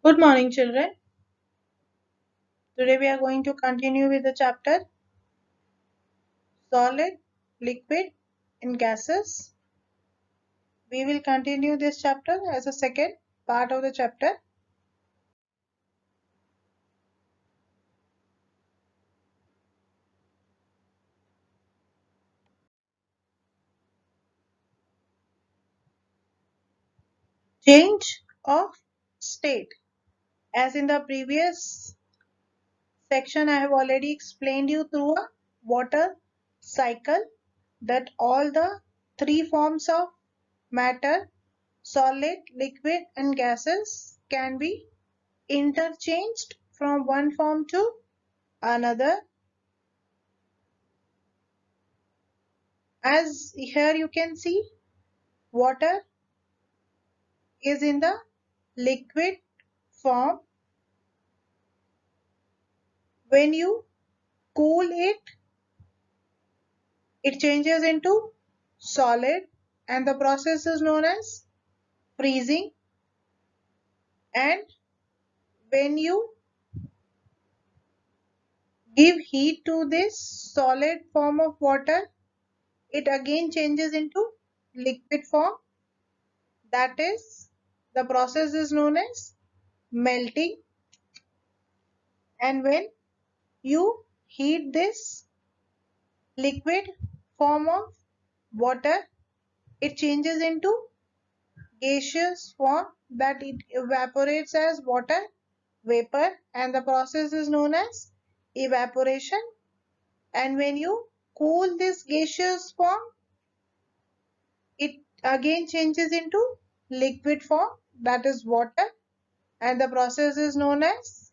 Good morning, children. Today we are going to continue with the chapter Solid, Liquid, and Gases. We will continue this chapter as a second part of the chapter. Change of state. As in the previous section, I have already explained you through a water cycle that all the three forms of matter, solid, liquid, and gases can be interchanged from one form to another. As here you can see, water is in the liquid form. When you cool it, it changes into solid, and the process is known as freezing. And when you give heat to this solid form of water, it again changes into liquid form. That is, the process is known as melting. And when you heat this liquid form of water, it changes into gaseous form, that it evaporates as water vapor, and the process is known as evaporation. And when you cool this gaseous form, it again changes into liquid form, that is water, and the process is known as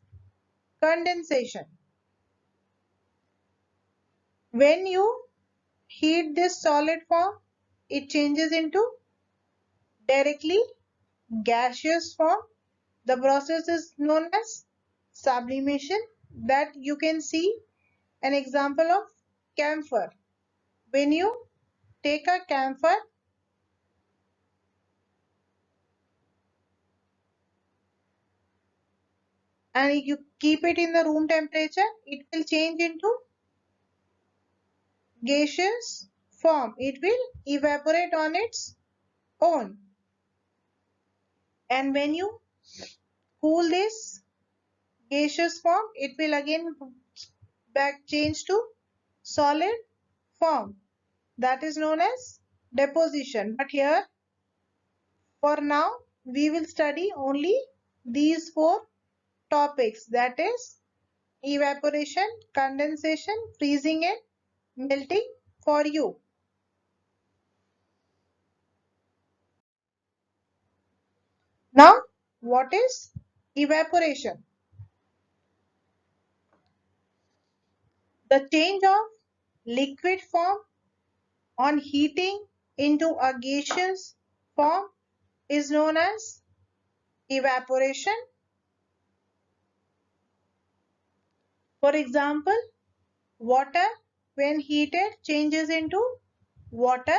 condensation. When you heat this solid form, it changes into directly gaseous form. The process is known as sublimation, that you can see an example of camphor. When you take a camphor and you keep it in the room temperature, it will change into gaseous form. It will evaporate on its own. And when you cool this gaseous form, it will again back change to solid form. That is known as deposition. But here, for now, we will study only these four topics, that is evaporation, condensation, freezing, and melting for you. Now, what is evaporation? The change of liquid form on heating into a gaseous form is known as evaporation. For example, water when heated changes into water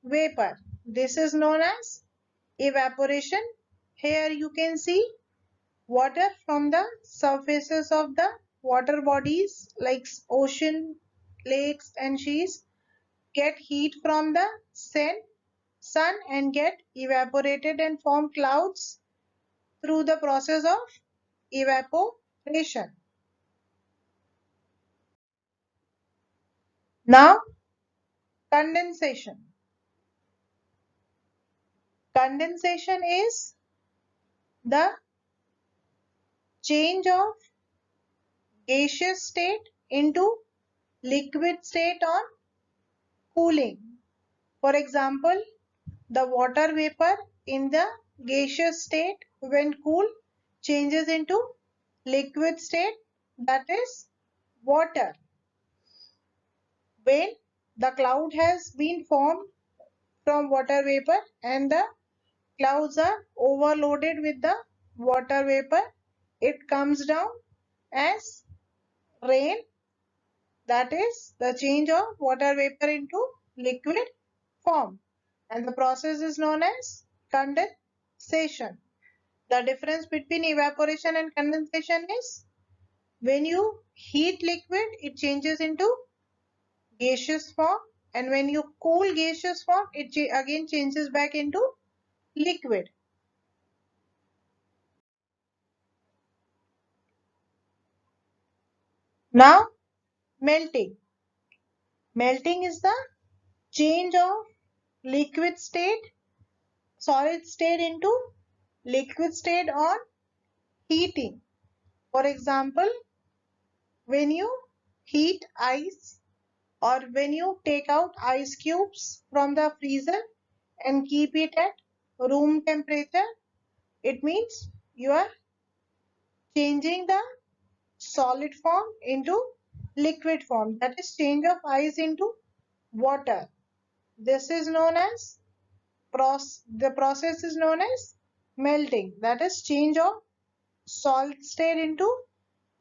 vapor. This is known as evaporation. Here you can see water from the surfaces of the water bodies like ocean, lakes and seas get heat from the sun and get evaporated and form clouds through the process of evaporation. Now, condensation. Condensation is the change of gaseous state into liquid state on cooling. For example, the water vapor in the gaseous state when cool changes into liquid state, that is water. When the cloud has been formed from water vapor and the clouds are overloaded with the water vapor, it comes down as rain, that is the change of water vapor into liquid form, and the process is known as condensation. The difference between evaporation and condensation is when you heat liquid, it changes into gaseous form, and when you cool gaseous form, it again changes back into liquid. Now, melting. Melting is the change of liquid state, solid state into liquid state on heating. For example, when you heat ice or when you take out ice cubes from the freezer and keep it at room temperature, it means you are changing the solid form into liquid form. That is change of ice into water. This is known as the process is known as melting. That is change of solid state into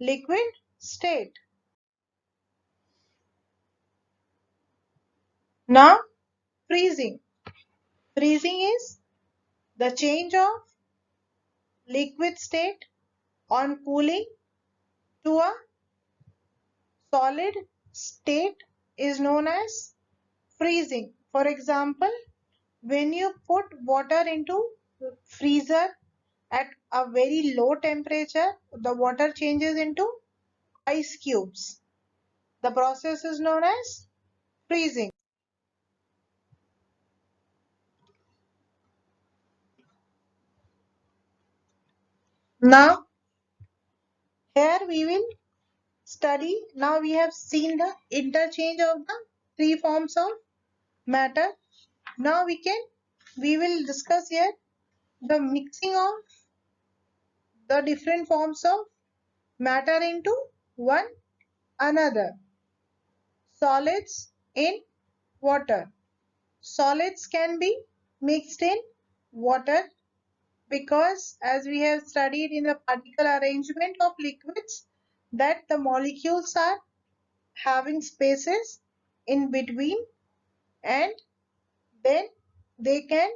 liquid state. Now freezing. Freezing is the change of liquid state on cooling to a solid state is known as freezing. For example, when you put water into freezer at a very low temperature, the water changes into ice cubes. The process is known as freezing. Now, here we will study. Now we have seen the interchange of the three forms of matter. Now we will discuss here the mixing of the different forms of matter into one another. Solids in water. Solids can be mixed in water because as we have studied in the particle arrangement of liquids that the molecules are having spaces in between, and then they can,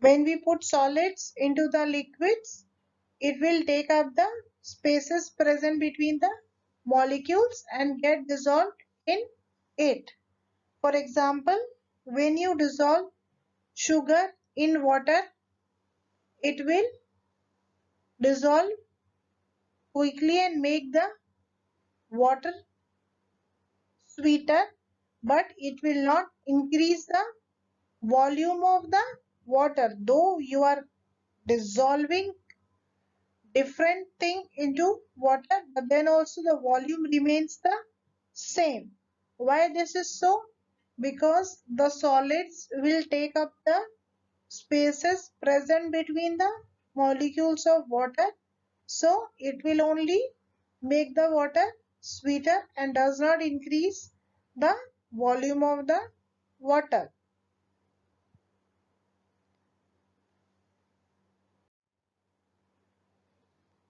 when we put solids into the liquids, it will take up the spaces present between the molecules and get dissolved in it. For example, when you dissolve sugar in water, it will dissolve quickly and make the water sweeter, but it will not increase the volume of the water. Though you are dissolving different thing into water, but then also the volume remains the same. Why this is so? Because the solids will take up the spaces present between the molecules of water, so it will only make the water sweeter and does not increase the volume of the water.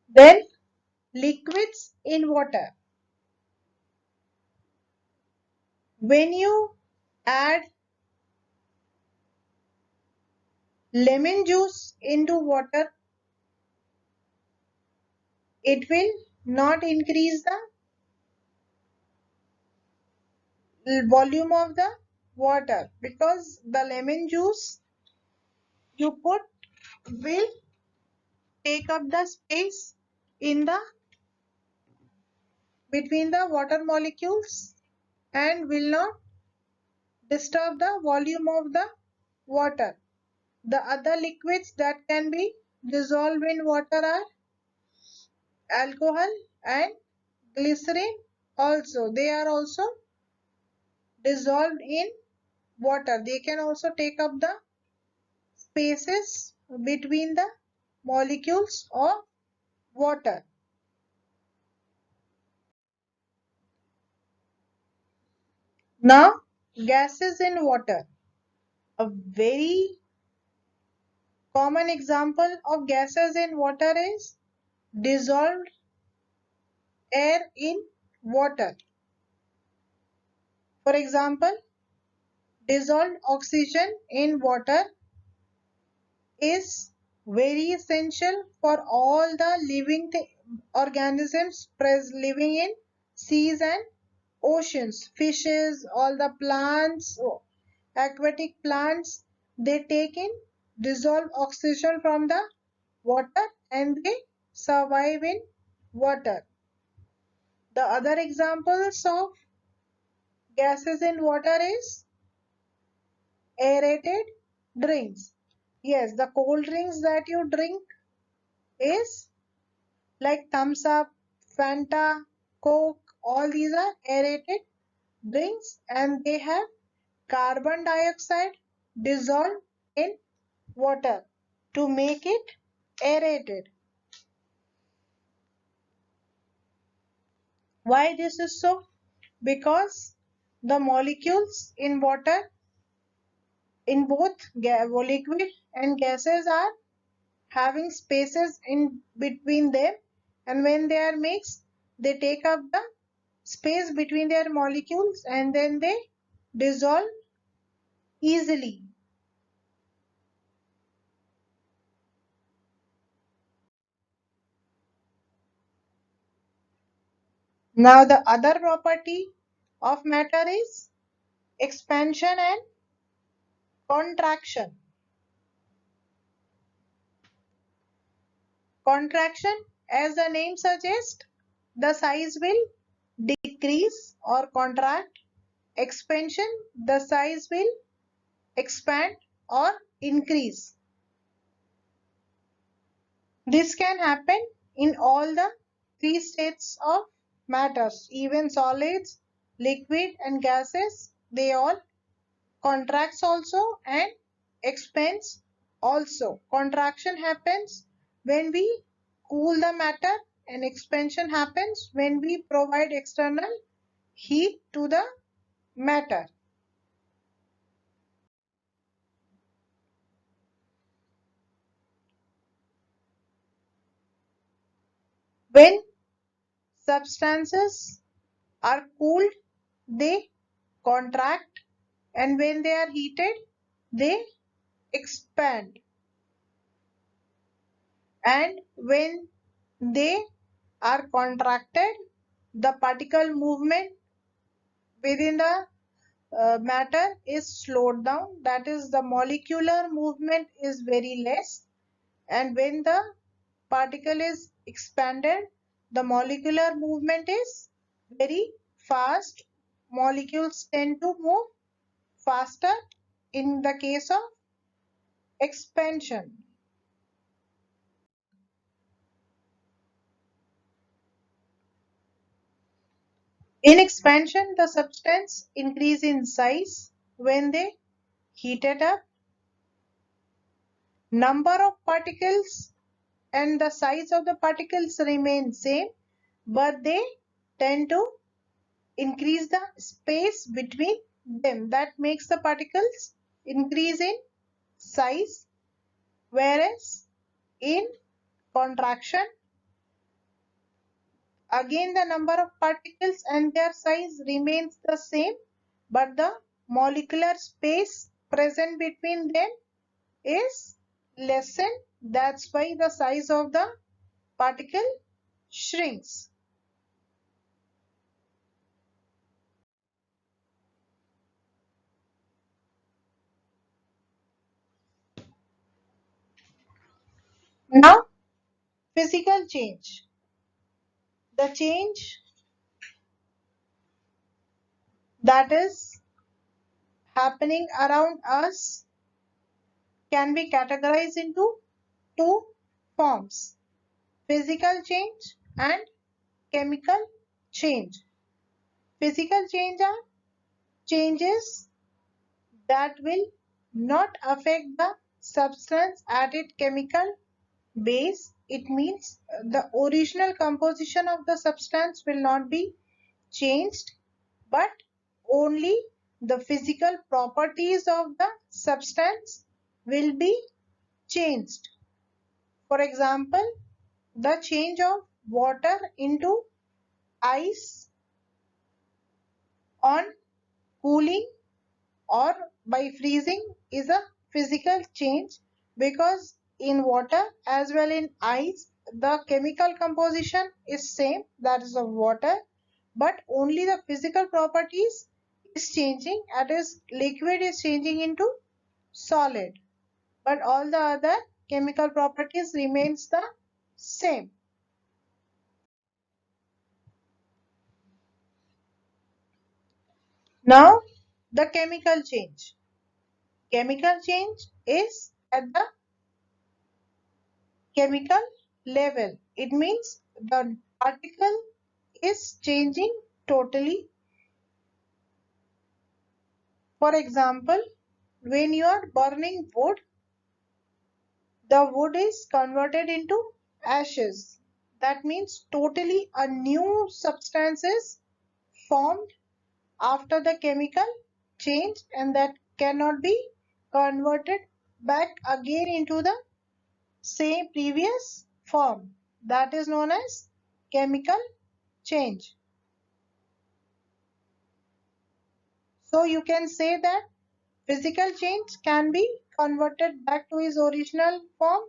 Then liquids in water. When you add lemon juice into water, it will not increase the volume of the water because the lemon juice you put will take up the space in the between the water molecules and will not disturb the volume of the water. The other liquids that can be dissolved in water are alcohol and glycerin also. They are also dissolved in water. They can also take up the spaces between the molecules of water. Now, gases in water. A very common example of gases in water is dissolved air in water. For example, dissolved oxygen in water is very essential for all the living organisms living in seas and oceans. Fishes, all the plants, aquatic plants, they take in dissolved oxygen from the water and they survive in water. The other examples of gases in water is aerated drinks. Yes, the cold drinks that you drink is like Thumbs Up, Fanta, Coke, all these are aerated drinks and they have carbon dioxide dissolved in water to make it aerated. Why this is so? Because the molecules in water in both liquid and gases are having spaces in between them, and when they are mixed they take up the space between their molecules and then they dissolve easily. Now the other property of matter is expansion and contraction. Contraction, as the name suggests, the size will decrease or contract. Expansion, the size will expand or increase. This can happen in all the three states of matters, even solids, liquid and gases, they all contracts also and expands also. Contraction happens when we cool the matter and expansion happens when we provide external heat to the matter. When substances are cooled, they contract, and when they are heated, they expand. And when they are contracted, the particle movement within the matter is slowed down, that is the molecular movement is very less, and when the particle is expanded the molecular movement is very fast. Molecules tend to move faster in the case of expansion. In expansion the substance increase in size. When they heat it up, number of particles and the size of the particles remain same, but they tend to increase the space between them. That makes the particles increase in size, whereas in contraction again the number of particles and their size remains the same, but the molecular space present between them is lessened. That's why the size of the particle shrinks. Now, physical change. The change that is happening around us can be categorized into two forms: physical change and chemical change. Physical change are changes that will not affect the substance at its chemical base. It means the original composition of the substance will not be changed, but only the physical properties of the substance will be changed. For example, the change of water into ice on cooling or by freezing is a physical change, because in water as well in ice the chemical composition is same, that is of water, but only the physical properties is changing, that is liquid is changing into solid, but all the other chemical properties remains the same. Now the chemical change. Chemical change is at the chemical level. It means the particle is changing totally. For example, when you are burning wood, the wood is converted into ashes. That means totally a new substance is formed after the chemical change, and that cannot be converted back again into the same previous form. That is known as chemical change. So you can say that physical change can be converted back to its original form,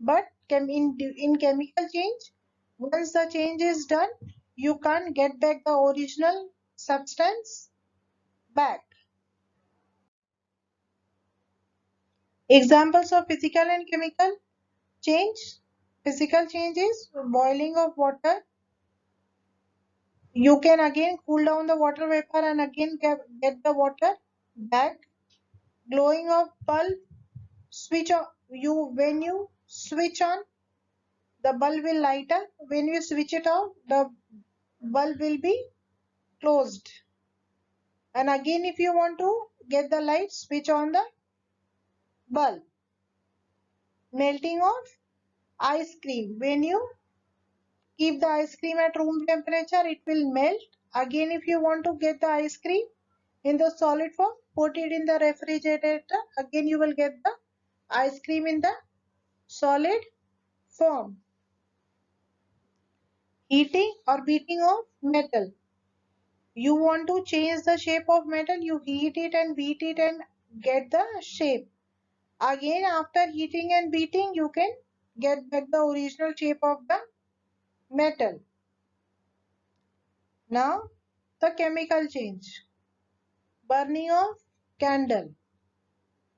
but in chemical change, once the change is done, you can't get back the original substance back. Examples of physical and chemical change. Physical change is boiling of water. You can again cool down the water vapor and again get the water back. Glowing of bulb, switch on, when you switch on, the bulb will light up. When you switch it off, the bulb will be closed. And again, if you want to get the light, switch on the bulb. Melting of ice cream. When you keep the ice cream at room temperature, it will melt. Again, if you want to get the ice cream in the solid form, put it in the refrigerator. Again, you will get the ice cream in the solid form. Heating or beating of metal. You want to change the shape of metal, you heat it and beat it and get the shape. Again, after heating and beating, you can get back the original shape of the metal. Now, the chemical change. Burning of candle.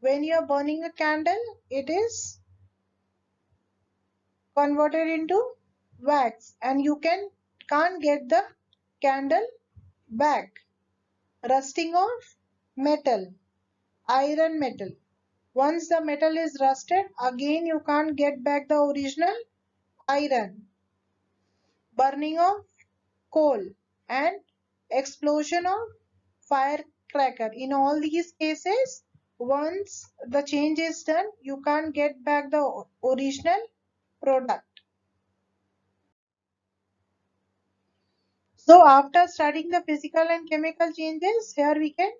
When you are burning a candle, it is converted into wax and you can't get the candle back. Rusting of metal, iron metal. Once the metal is rusted, again you can't get back the original iron. Burning of coal and explosion of firecracker. In all these cases, once the change is done, you can't get back the original product. So after studying the physical and chemical changes, here we can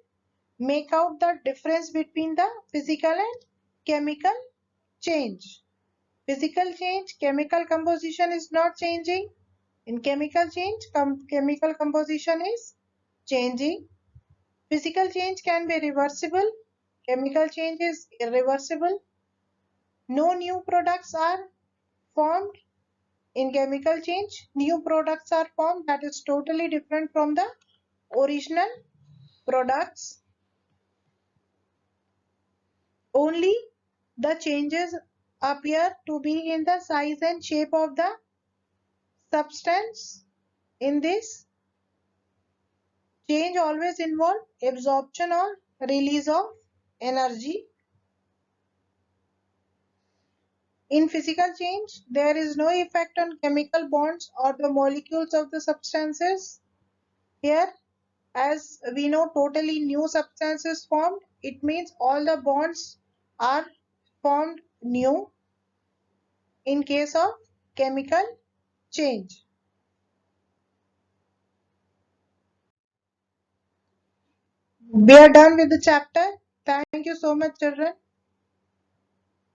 make out the difference between the physical and chemical change. Physical change, chemical composition is not changing. In chemical change, chemical composition is changing. Physical change can be reversible. Chemical change is irreversible. No new products are formed. In chemical change, new products are formed that is totally different from the original products. Only the changes appear to be in the size and shape of the substance. In this change always involve absorption or release of energy. In physical change, there is no effect on chemical bonds or the molecules of the substances. Here, as we know, totally new substances formed. It means all the bonds are formed new in case of chemical change. We are done with the chapter. Thank you so much, children.